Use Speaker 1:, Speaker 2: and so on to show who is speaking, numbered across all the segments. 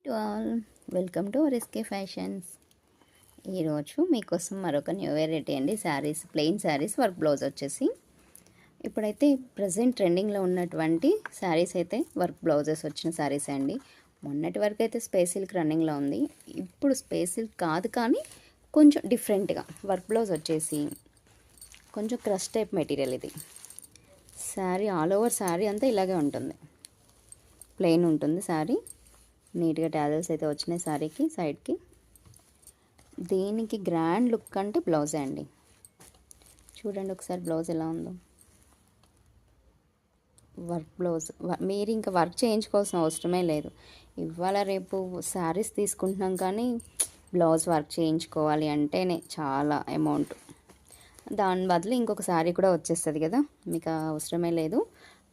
Speaker 1: To all, welcome to SK fashions. ఈరోజు మీకోసం మరొక న్యూ వెరైటీ అండి. Saris, plain saris work blouse వచ్చేసి ఇప్పుడైతే ప్రజెంట్ ట్రెండింగ్లో ఉన్నటువంటి శారీస్ అయితే వర్క్ బ్లౌజెస్ వచ్చిన శారీస్ అండి. మొన్నటి వరకు అయితే స్పేస్ సిల్క్ రన్నింగ్లో ఉంది. ఇప్పుడు స్పేస్ సిల్క్ కాదు, కానీ కొంచెం డిఫరెంట్గా వర్క్ బ్లౌజ్ వచ్చేసి కొంచెం క్రష్ టైప్ మెటీరియల్. ఇది శారీ ఆల్ ఓవర్ శారీ అంతా ఇలాగే ఉంటుంది, ప్లెయిన్ ఉంటుంది శారీ. నీట్గా టాజల్స్ అయితే వచ్చినాయి శారీకి సైడ్కి. దీనికి గ్రాండ్ లుక్ అంటే బ్లౌజే అండి. చూడండి ఒకసారి బ్లౌజ్ ఎలా ఉందో. వర్క్ బ్లౌజ్, మీరు ఇంకా వర్క్ చేయించుకోవాల్సిన అవసరమే లేదు. ఇవాళ రేపు శారీస్ తీసుకుంటున్నాం, కానీ బ్లౌజ్ వర్క్ చేయించుకోవాలి అంటేనే చాలా అమౌంట్. దాని బదులు ఇంకొక శారీ కూడా వచ్చేస్తుంది కదా, మీకు అవసరమే లేదు.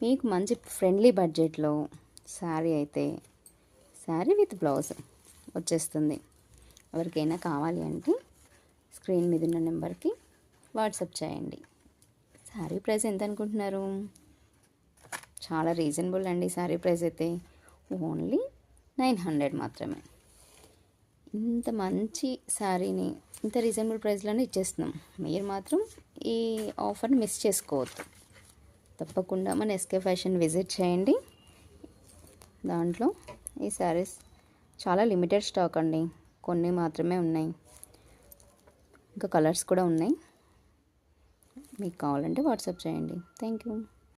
Speaker 1: మీకు మంచి ఫ్రెండ్లీ బడ్జెట్లో శారీ అయితే శారీ విత్ బ్లౌజ్ వచ్చేస్తుంది. ఎవరికైనా కావాలి అంటే స్క్రీన్ మీద ఉన్న నెంబర్కి వాట్సాప్ చేయండి. శారీ ప్రైస్ ఎంత అనుకుంటున్నారు? చాలా రీజనబుల్ అండి. శారీ ప్రైస్ అయితే ఓన్లీ 900 మాత్రమే. ఇంత మంచి శారీని ఇంత రీజనబుల్ ప్రైస్లోనే ఇచ్చేస్తున్నాం. మీరు మాత్రం ఈ ఆఫర్ని మిస్ చేసుకోవద్దు. తప్పకుండా మన ఎస్కే ఫ్యాషన్ విజిట్ చేయండి. దాంట్లో ఈ శారీస్ చాలా లిమిటెడ్ స్టాక్ అండి, కొన్ని మాత్రమే ఉన్నాయి. ఇంకా కలర్స్ కూడా ఉన్నాయి. మీకు కావాలంటే వాట్సాప్ చేయండి. Thank you.